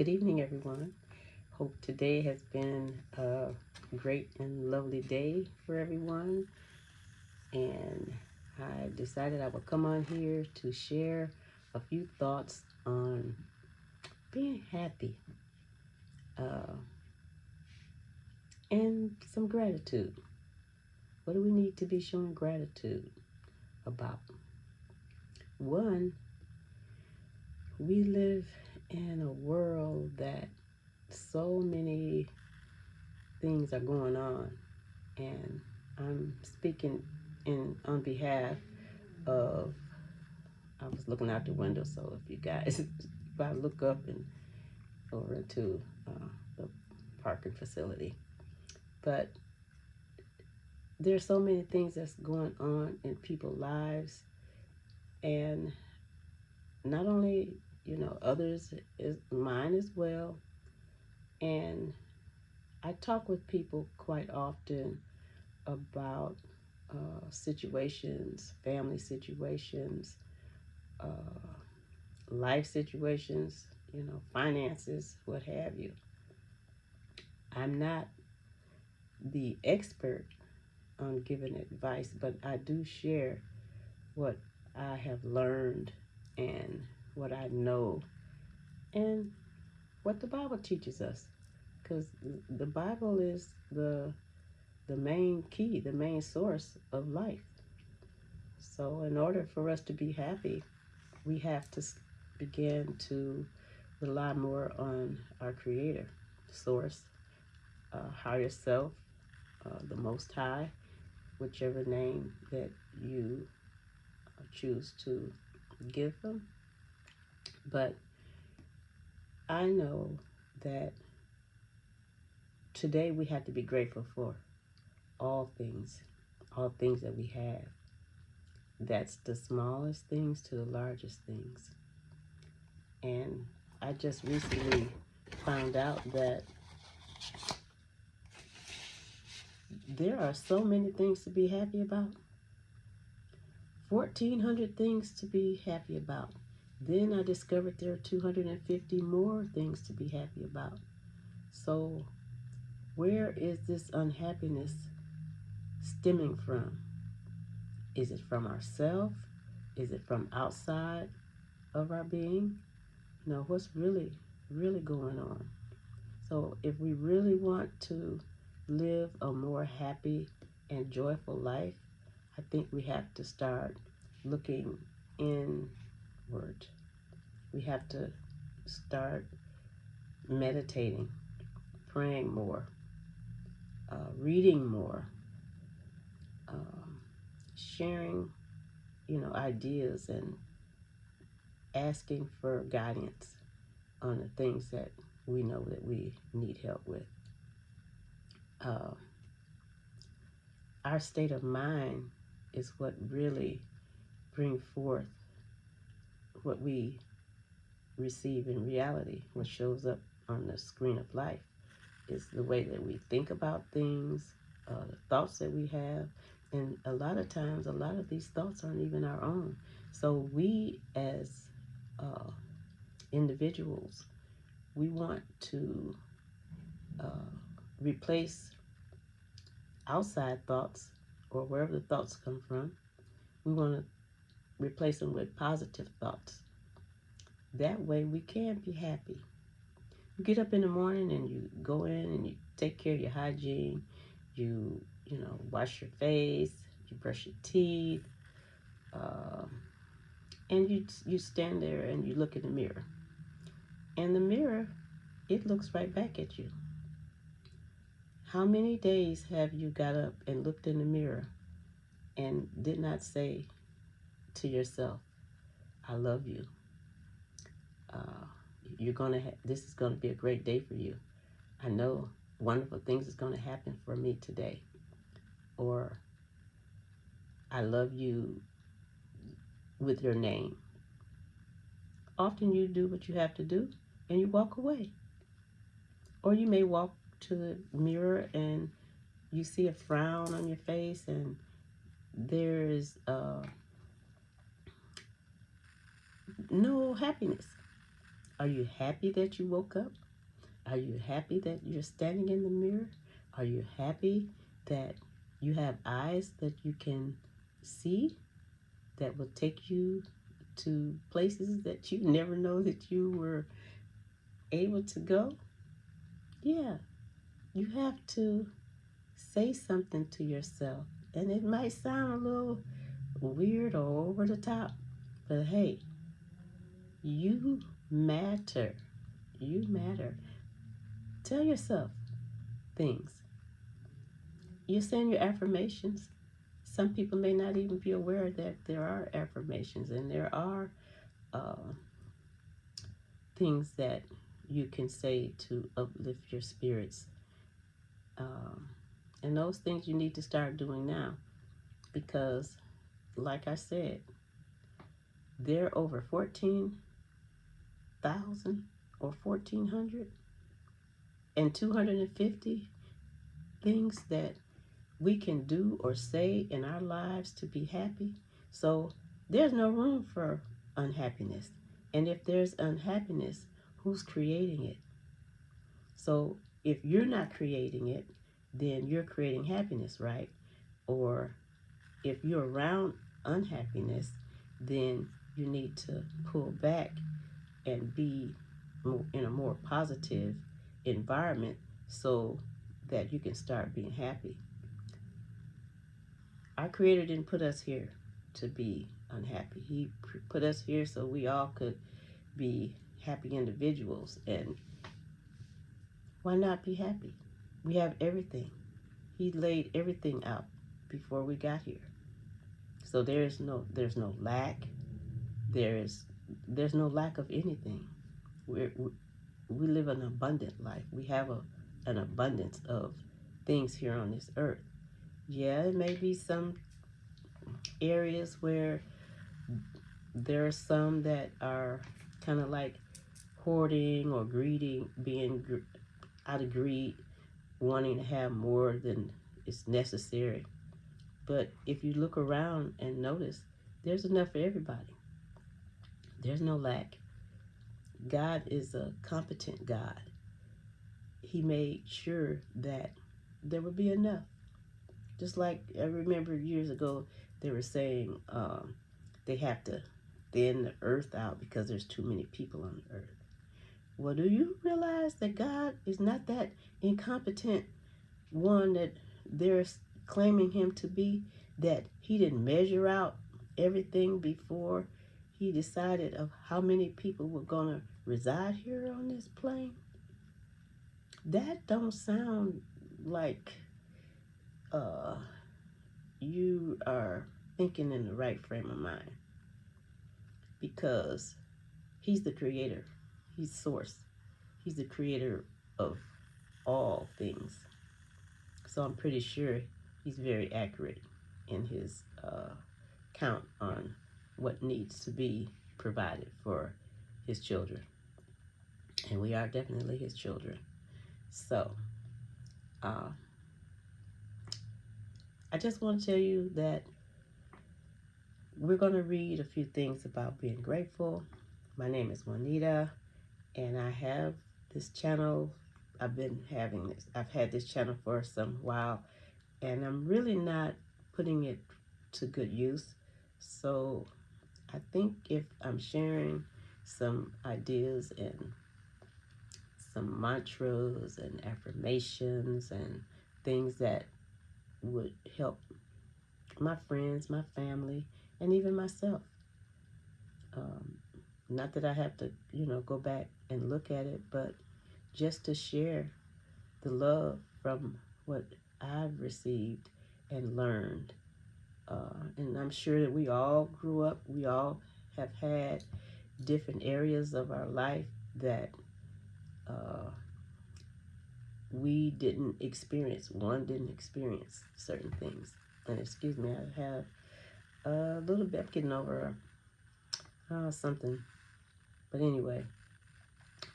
Good evening, everyone. Hope today has been a great and lovely day for everyone. And I decided I would come on here to share a few thoughts on being happy uh, and some gratitude. What do we need to be showing gratitude about? One, we live in a world that so many things are going on, and I'm speaking in on behalf of. I was looking out the window, so if you guys, if I look up and over into the parking facility, but there's so many things that's going on in people's lives, and not only others is mine as well, and I talk with people quite often about situations, family situations, uh, life situations, finances, what have you. I'm not the expert on giving advice, but I do share what I have learned and what I know and what the Bible teaches us. Because the Bible is the main key, the main source of life. So, in order for us to be happy, we have to begin to rely more on our Creator, Source, Higher Self, the Most High, whichever name that you choose to give them. But I know that today we have to be grateful for all things that we have. That's the smallest things to the largest things. And I just recently found out that there are so many things to be happy about. 1,400 things to be happy about. Then I discovered there are 250 more things to be happy about. So, where is this unhappiness stemming from? Is it from ourselves? Is it from outside of our being? No, what's really going on? So, if we really want to live a more happy and joyful life, I think we have to start looking inward. We have to start meditating, praying more, reading more, sharing, ideas and asking for guidance on the things that we know that we need help with. Uh, our state of mind is what really brings forth what we receive in reality. What shows up on the screen of life is the way that we think about things, the thoughts that we have, and a lot of times, a lot of these thoughts aren't even our own. So we, as individuals, we want to replace outside thoughts or wherever the thoughts come from. We want to replace them with positive thoughts. That way, we can be happy. You get up in the morning and you go in and you take care of your hygiene. You wash your face, you brush your teeth, and you stand there and you look in the mirror. And the mirror, it looks right back at you. How many days have you got up and looked in the mirror and did not say to yourself, "I love you. Uh, this is gonna be a great day for you. I know wonderful things is gonna happen for me today," or "I love you" with your name. Often you do what you have to do and you walk away. Or you may walk to the mirror and you see a frown on your face and there is no happiness. Are you happy that you woke up? Are you happy that you're standing in the mirror? Are you happy that you have eyes that you can see that will take you to places that you never know that you were able to go? Yeah, you have to say something to yourself. And it might sound a little weird or over the top, but hey, you matter. You matter. Tell yourself things. You're saying your affirmations. Some people may not even be aware that there are affirmations and there are uh, things that you can say to uplift your spirits. Um, and those things you need to start doing now because, like I said, there are over 14,000 or 1,400 and 250 things that we can do or say in our lives to be happy. So there's no room for unhappiness. And if there's unhappiness, who's creating it? So if you're not creating it, then you're creating happiness, right? Or if you're around unhappiness, then you need to pull back and be in a more positive environment so that you can start being happy. Our Creator didn't put us here to be unhappy. He put us here so we all could be happy individuals. And why not be happy? We have everything. He laid everything out before we got here. So there's no lack. There's no lack of anything. We live an abundant life. We have an abundance of things here on this earth. Yeah, it may be some areas where there are some that are kind of like hoarding or greedy, being out of greed, wanting to have more than is necessary. But if you look around and notice, there's enough for everybody. There's no lack. God is a competent God. He made sure that there would be enough. Just like I remember years ago, they were saying they have to thin the earth out because there's too many people on the earth. Well, do you realize that God is not that incompetent one that they're claiming him to be? That he didn't measure out everything before he decided of how many people were going to reside here on this plane? That don't sound like you are thinking in the right frame of mind, because he's the creator. He's source. He's the creator of all things. So I'm pretty sure he's very accurate in his count on what needs to be provided for his children. And we are definitely his children. So I just want to tell you that we're going to read a few things about being grateful. My name is Juanita, and I have this channel. I've had this channel for some while, and I'm really not putting it to good use. So I think if I'm sharing some ideas and some mantras and affirmations and things that would help my friends, my family, and even myself. Not that I have to, go back and look at it, but just to share the love from what I've received and learned. And I'm sure that we all grew up, we all have had different areas of our life that we didn't experience. One didn't experience certain things. And excuse me, I have a little bit, I'm getting over something. But anyway,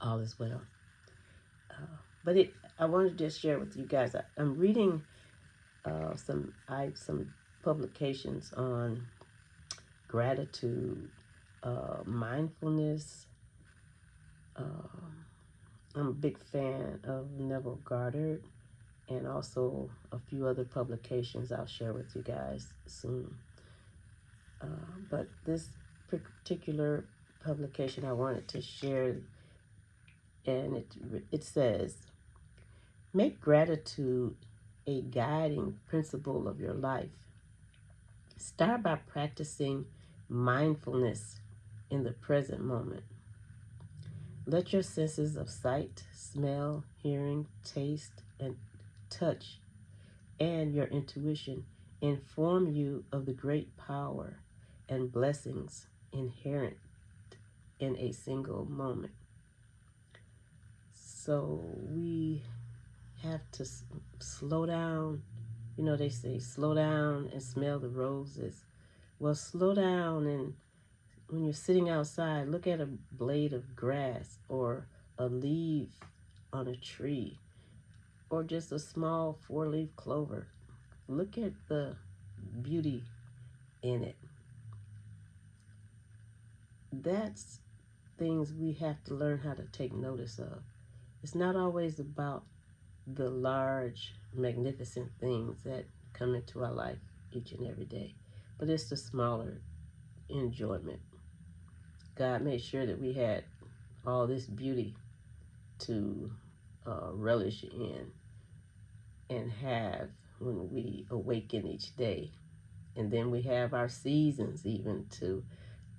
all is well. I wanted to just share with you guys. I'm reading some publications on gratitude, mindfulness, I'm a big fan of Neville Goddard and also a few other publications I'll share with you guys soon. But this particular publication I wanted to share, and it says, make gratitude a guiding principle of your life. Start by practicing mindfulness in the present moment. Let your senses of sight, smell, hearing, taste, and touch, and your intuition inform you of the great power and blessings inherent in a single moment. So we have to slow down. You know, they say slow down and smell the roses. Well, slow down, and when you're sitting outside, look at a blade of grass or a leaf on a tree or just a small four-leaf clover. Look at the beauty in it. That's things we have to learn how to take notice of. It's not always about the large, magnificent things that come into our life each and every day, but it's the smaller enjoyment. God made sure that we had all this beauty to relish in and have when we awaken each day. And then we have our seasons even to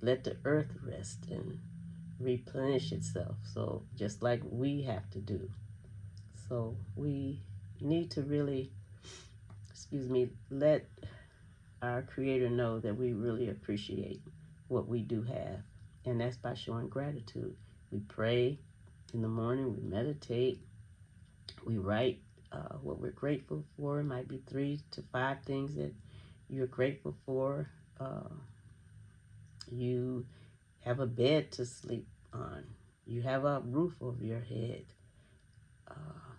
let the earth rest and replenish itself. So just like we have to do. So we need to really, let our Creator know that we really appreciate what we do have. And that's by showing gratitude. We pray in the morning, we meditate, we write what we're grateful for. It might be 3 to 5 things that you're grateful for. You have a bed to sleep on. You have a roof over your head.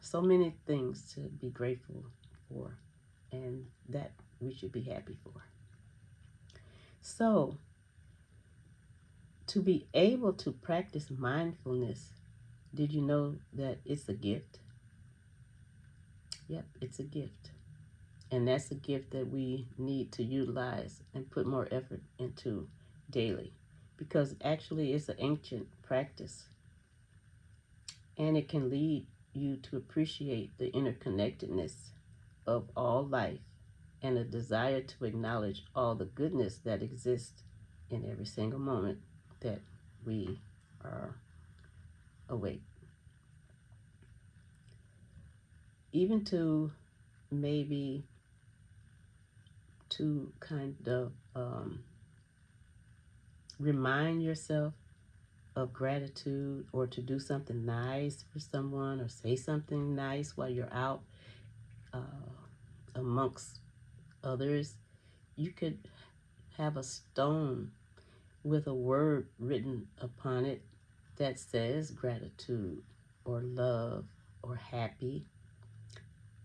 So many things to be grateful for, and that we should be happy for. So, to be able to practice mindfulness, did you know that it's a gift? Yep, it's a gift. And that's a gift that we need to utilize and put more effort into daily, because actually it's an ancient practice, and it can lead you to appreciate the interconnectedness of all life and a desire to acknowledge all the goodness that exists in every single moment that we are awake. Even to maybe to kind of remind yourself of gratitude, or to do something nice for someone, or say something nice while you're out amongst others. You could have a stone with a word written upon it that says gratitude or love or happy,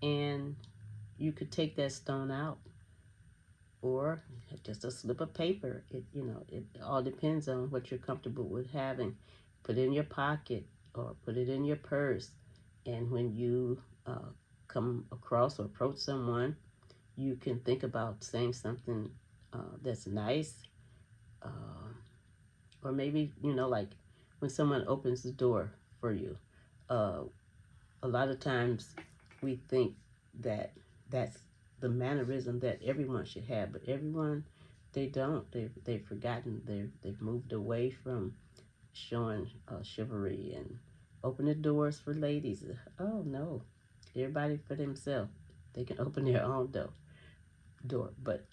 and you could take that stone out, or just a slip of paper. It all depends on what you're comfortable with having. Put it in your pocket or put it in your purse, and when you come across or approach someone, you can think about saying something that's nice, or maybe like when someone opens the door for you. A lot of times we think that that's the mannerism that everyone should have, but everyone, they don't. They've forgotten. They've moved away from showing chivalry and open the doors for ladies. Oh no, everybody for themselves. They can open their own door. But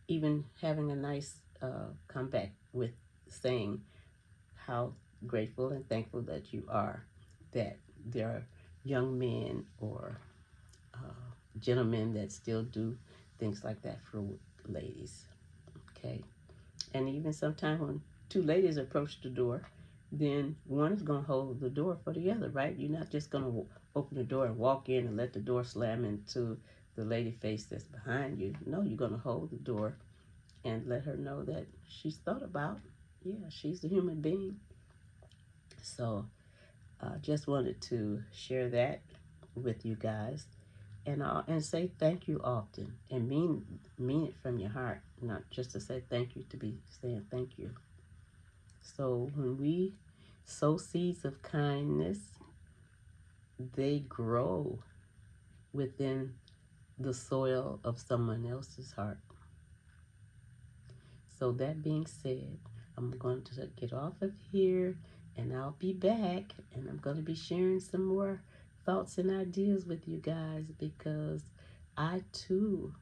even having a nice comeback with saying how grateful and thankful that you are that there are young men or gentlemen that still do things like that for ladies. Okay. And even sometimes when two ladies approach the door, then one is going to hold the door for the other, right? You're not just going to open the door and walk in and let the door slam into the lady face that's behind you. No, you're going to hold the door and let her know that she's thought about. Yeah, she's a human being. So Just wanted to share that with you guys, and say thank you often, and mean it from your heart, not just to say thank you to be saying thank you. So when we sow seeds of kindness, they grow within the soil of someone else's heart. So that being said, I'm going to get off of here, and I'll be back, and I'm going to be sharing some more thoughts and ideas with you guys, because I too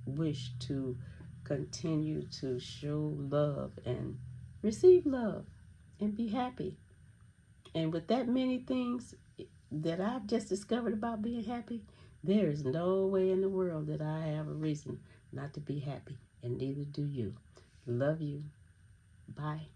wish to continue to show love and receive love and be happy. And with that many things that I've just discovered about being happy, there is no way in the world that I have a reason not to be happy, and neither do you. Love you. Bye.